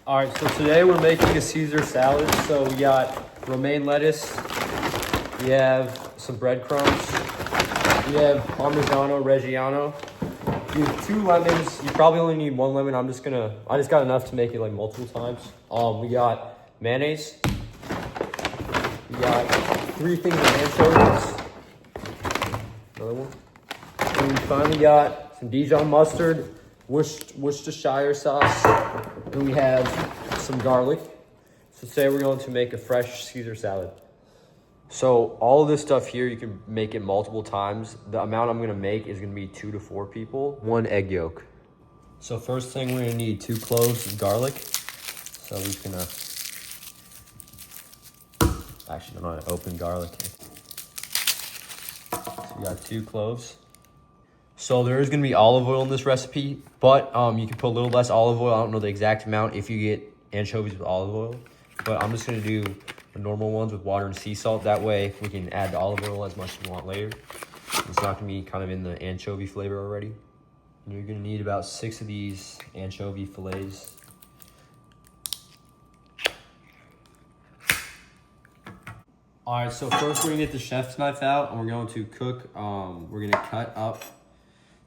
All right, so today we're making a Caesar salad. So we got romaine lettuce, we have some breadcrumbs, we have Parmigiano-Reggiano, you have 2 lemons. You probably only need 1 lemon. I just got enough to make it like multiple times. We got mayonnaise, we got 3 things of anchovies, another one, and we finally got some Dijon mustard, Worcestershire sauce, and we have some garlic. So today we're going to make a fresh Caesar salad. So all of this stuff here, you can make it multiple times. The amount I'm gonna make is gonna be 2 to 4 people, 1 egg yolk. So first thing, we're gonna need 2 cloves of garlic. So we're just gonna, actually don't know how to open garlic. So we got 2 cloves. So there is gonna be olive oil in this recipe, but you can put a little less olive oil. I don't know the exact amount if you get anchovies with olive oil, but I'm just gonna do the normal ones with water and sea salt. That way we can add the olive oil as much as you want later. It's not gonna be kind of in the anchovy flavor already. And you're gonna need about 6 of these anchovy fillets. All right, so first we're gonna get the chef's knife out and we're going to cook, we're gonna cut up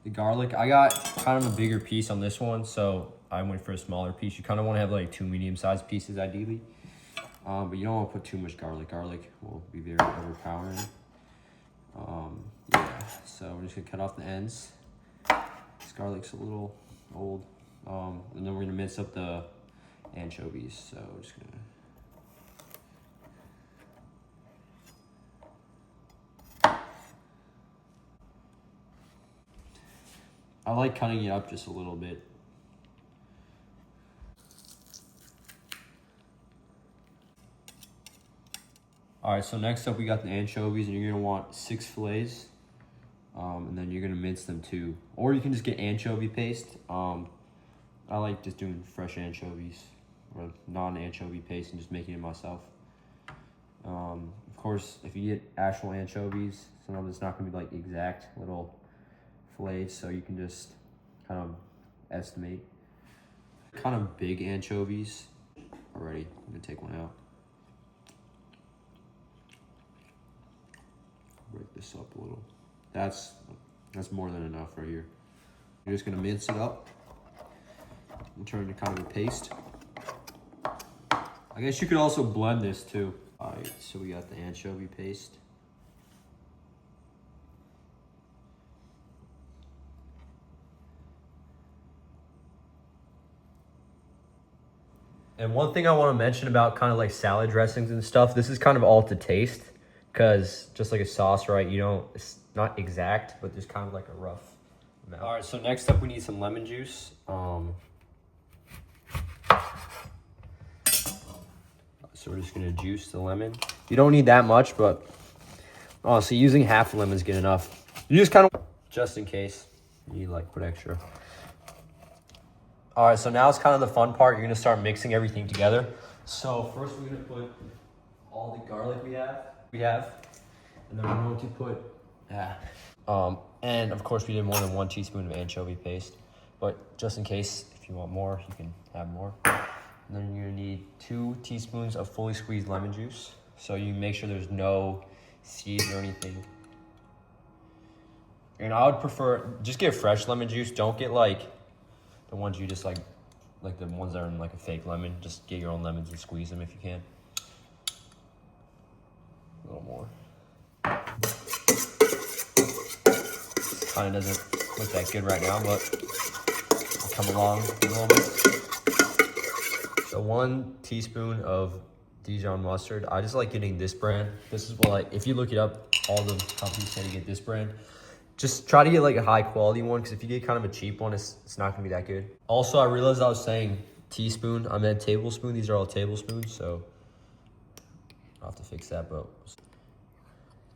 the garlic. I got kind of a bigger piece on this one, so I went for a smaller piece. You kind of want to have like 2 medium-sized pieces ideally, but you don't want to put too much garlic. Garlic will be very overpowering. Yeah, so we're just gonna cut off the ends. This garlic's a little old, and then we're gonna mince up the anchovies. So we're just gonna. I like cutting it up just a little bit. All right, so next up we got the anchovies, and you're gonna want 6 fillets, and then you're gonna mince them too. Or you can just get anchovy paste. I like just doing fresh anchovies or non-anchovy paste and just making it myself. Of course, if you get actual anchovies, sometimes it's not gonna be like exact little fillets, so you can just kind of estimate. Kind of big anchovies already. I'm gonna take one out. Break this up a little. That's more than enough right here. You're just gonna mince it up and turn it into kind of a paste. I guess you could also blend this too. All right, so we got the anchovy paste. And one thing I want to mention about kind of like salad dressings and stuff, this is kind of all to taste, because just like a sauce, right, it's not exact, but just kind of like a rough amount. All right, so next up we need some lemon juice. So we're just gonna juice the lemon. You don't need that much, but honestly, using half a lemon is good enough. You just kind of, just in case you like put extra. All right, so now it's kind of the fun part. You're gonna start mixing everything together. So first we're gonna put all the garlic we have, and then we're going to put, and of course we did more than 1 teaspoon of anchovy paste, but just in case, if you want more, you can have more. And then you're gonna need 2 teaspoons of fully squeezed lemon juice. So you make sure there's no seeds or anything. And I would prefer, just get fresh lemon juice. Don't get like the ones you just like the ones that are in like a fake lemon. Just get your own lemons and squeeze them if you can. A little more. Kind of doesn't look that good right now, but I'll come along in a little bit. So 1 teaspoon of Dijon mustard. I just like getting this brand. This is what, like, if you look it up, all the companies say to get this brand. Just try to get like a high quality one, because if you get kind of a cheap one, it's not gonna be that good. Also, I realized I was saying teaspoon, I meant tablespoon. These are all tablespoons, so I'll have to fix that, but a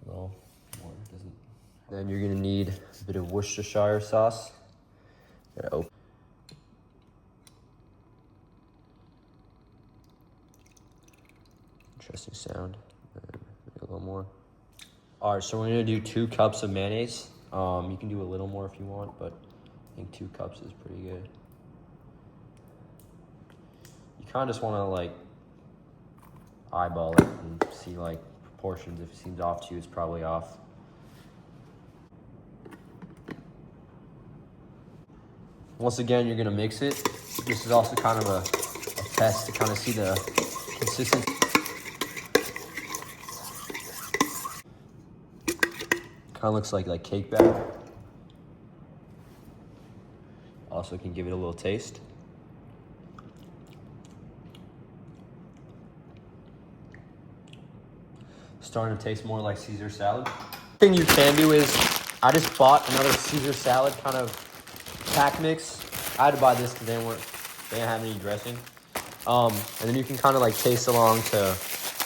little more doesn't. Then you're gonna need a bit of Worcestershire sauce. Gotta open. Interesting sound. Maybe a little more. All right, so we're gonna do 2 cups of mayonnaise. You can do a little more if you want, but I think 2 cups is pretty good. You kind of just want to like eyeball it and see like proportions. If it seems off to you, it's probably off. Once again, you're gonna mix it. This is also kind of a test to kind of see the consistency. Kind of looks like cake batter. Also can give it a little taste. Starting to taste more like Caesar salad. Thing you can do is, I just bought another Caesar salad kind of pack mix. I had to buy this because they didn't have any dressing. And then you can kind of like taste along to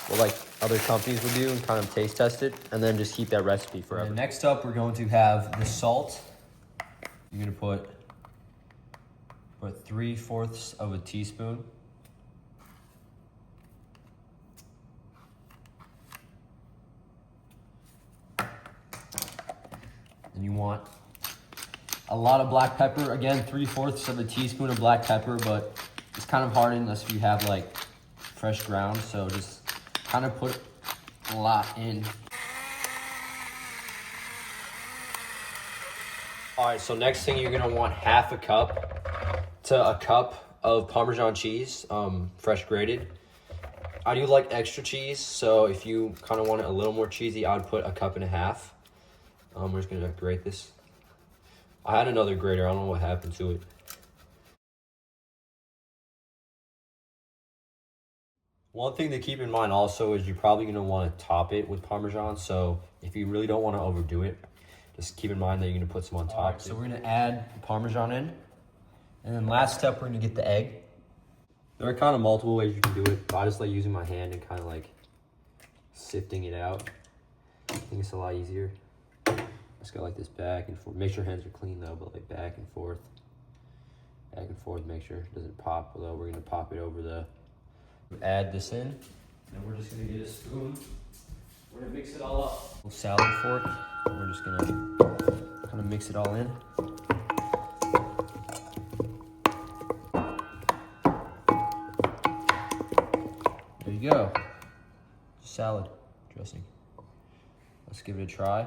what like other companies would do and kind of taste test it, and then just keep that recipe forever. And next up, we're going to have the salt. You're gonna put 3/4 of a teaspoon. And you want a lot of black pepper. Again, 3/4 of a teaspoon of black pepper, but it's kind of hard unless you have like fresh ground. So just kind of put a lot in. All right, so next thing you're gonna want 1/2 cup to a cup of Parmesan cheese, fresh grated. I do like extra cheese, so if you kind of want it a little more cheesy, I'd put 1.5 cups. We're just gonna grate this. I had another grater, I don't know what happened to it. One thing to keep in mind also is you're probably gonna wanna top it with Parmesan, so if you really don't wanna overdo it, just keep in mind that you're gonna put some on top. Right, so we're gonna add the Parmesan in, and then last step, we're gonna get the egg. There are kind of multiple ways you can do it, but I just like using my hand and kind of like sifting it out. I think it's a lot easier. Just go like this back and forth. Make sure your hands are clean though, but like back and forth. Back and forth, make sure it doesn't pop, although we're gonna pop it over the... Add this in, and we're just gonna get a spoon. We're gonna mix it all up. A salad fork, we're just gonna kind of mix it all in. There you go, salad dressing. Let's give it a try.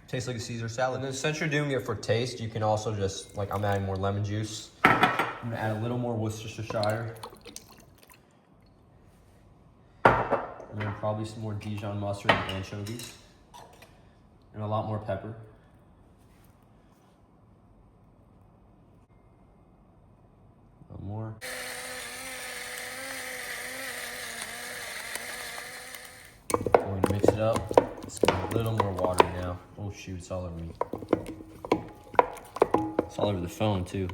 Tastes like a Caesar salad. And then since you're doing it for taste, you can also just, like I'm adding more lemon juice. I'm gonna add a little more Worcestershire. And then probably some more Dijon mustard and anchovies. And a lot more pepper. A little more. We're gonna mix it up. Let's get a little more water now. Oh shoot, it's all over me. It's all over the phone too.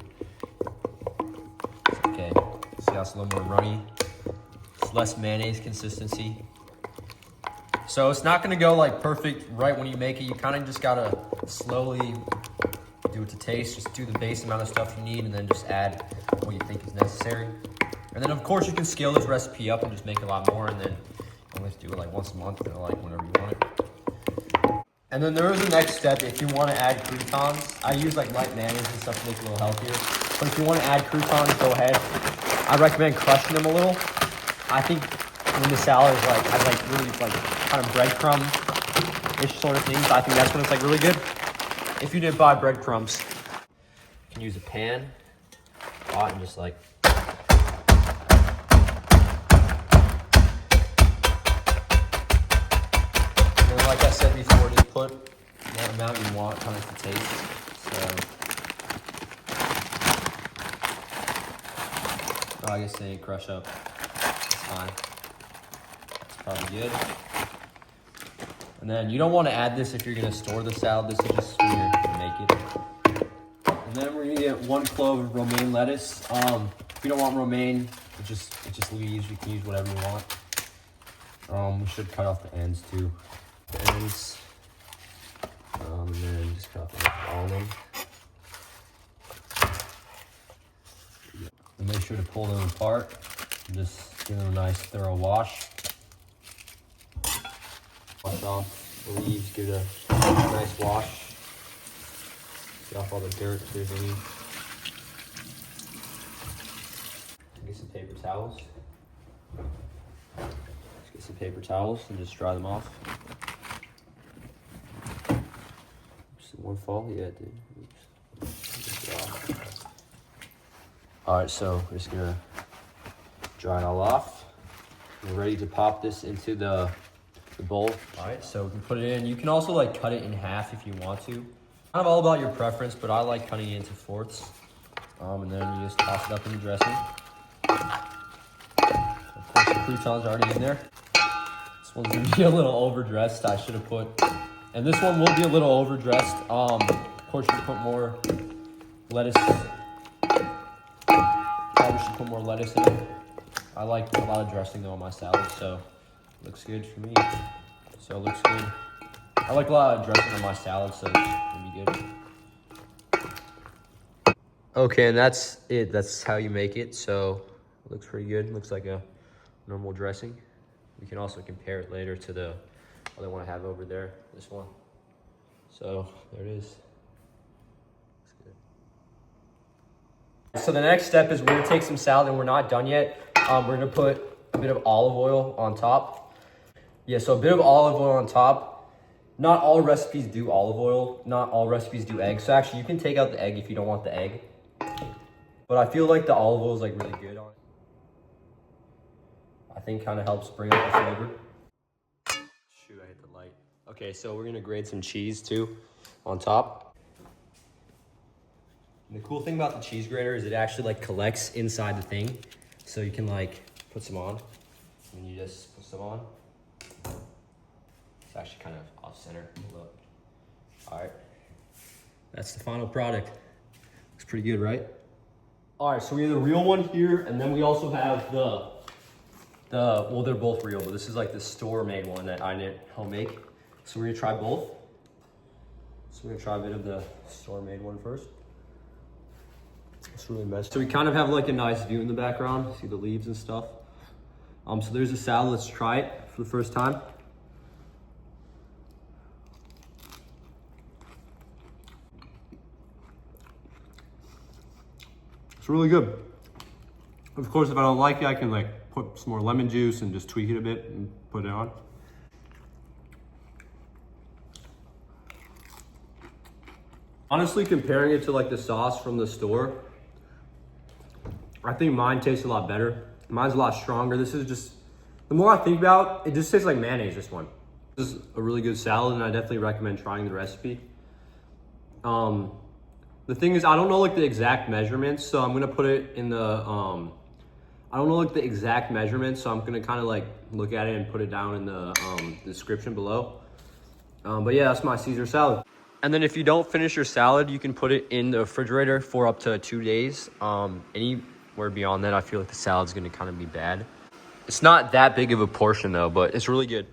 It's okay. See how it's a little more runny. It's less mayonnaise consistency. So it's not gonna go like perfect right when you make it. You kind of just gotta slowly do it to taste. Just do the base amount of stuff you need and then just add what you think is necessary. And then of course you can scale this recipe up and just make a lot more, and then only have to do it like once a month or like whenever you want it. And then there is the next step. If you want to add croutons, I use like light mayonnaise and stuff to make it a little healthier. But if you want to add croutons, go ahead. I recommend crushing them a little. I think when the salad is like, has like really like kind of breadcrumb-ish sort of things, I think that's when it's like really good. If you didn't buy breadcrumbs, you can use a pan, hot, and just like like I said before, just put what amount you want kind of to taste. So, oh, I guess they didn't crush up. It's fine. It's probably good. And then you don't want to add this if you're gonna store the salad. This is just for your to make it. And then we're gonna get 1 clove of romaine lettuce. If you don't want romaine, it just leaves. You can use whatever you want. We should cut off the ends too. The ends, and then just cut all of them. And make sure to pull them apart. And just give them a nice thorough wash. Wash off the leaves, give it a nice wash. Get off all the dirt if there's any. towels. Let's get some paper towels and just dry them off. Oops, did one fall? Yeah, it did. Oops. All right, so we're just gonna dry it all off. We're ready to pop this into the bowl. All right, so we can put it in. You can also like cut it in half if you want to. Kind of all about your preference, but I like cutting it into fourths. And then you just toss it up in the dressing. Of course, the croutons are already in there. This one's gonna be a little overdressed. I should have put, and this one will be a little overdressed. Of course, you can put more lettuce. Probably should put more lettuce in it. I like a lot of dressing though on my salad, so it looks good for me. So it looks good. I like a lot of dressing on my salad, so it's gonna be good. Okay, and that's it. That's how you make it. So it looks pretty good. It looks like a normal dressing. You can also compare it later to the other one I have over there, this one. So there it is. Looks good. So the next step is we're gonna take some salad, and we're not done yet. We're gonna put a bit of olive oil on top. Yeah, so a bit of olive oil on top. Not all recipes do olive oil. Not all recipes do egg. So actually you can take out the egg if you don't want the egg. But I feel like the olive oil is like really good on it. I think kind of helps bring out the flavor. Shoot, I hit the light. Okay, so we're gonna grate some cheese too on top. And the cool thing about the cheese grater is it actually like collects inside the thing. So you can like put some on, and you just put some on. It's actually kind of off center. Look. All right, that's the final product. Looks pretty good, right? All right, so we have the real one here, and then we also have well, they're both real, but this is like the store-made one that I didn't home make. So we're gonna try both. So we're gonna try a bit of the store-made one first. It's really messy. So we kind of have like a nice view in the background. See the leaves and stuff. So there's a salad. Let's try it for the first time. It's really good. Of course, if I don't like it, I can like put some more lemon juice and just tweak it a bit and put it on. Honestly, comparing it to like the sauce from the store, I think mine tastes a lot better. Mine's a lot stronger. This is just, the more I think about it, just tastes like mayonnaise, this one. This is a really good salad, and I definitely recommend trying the recipe. The thing is, I don't know like the exact measurements, so I'm gonna put it in the, I don't know like the exact measurements, so I'm gonna kind of like look at it and put it down in the description below. But yeah, that's my Caesar salad. And then if you don't finish your salad, you can put it in the refrigerator for up to 2 days. Anywhere beyond that, I feel like the salad's gonna kind of be bad. It's not that big of a portion though, but it's really good.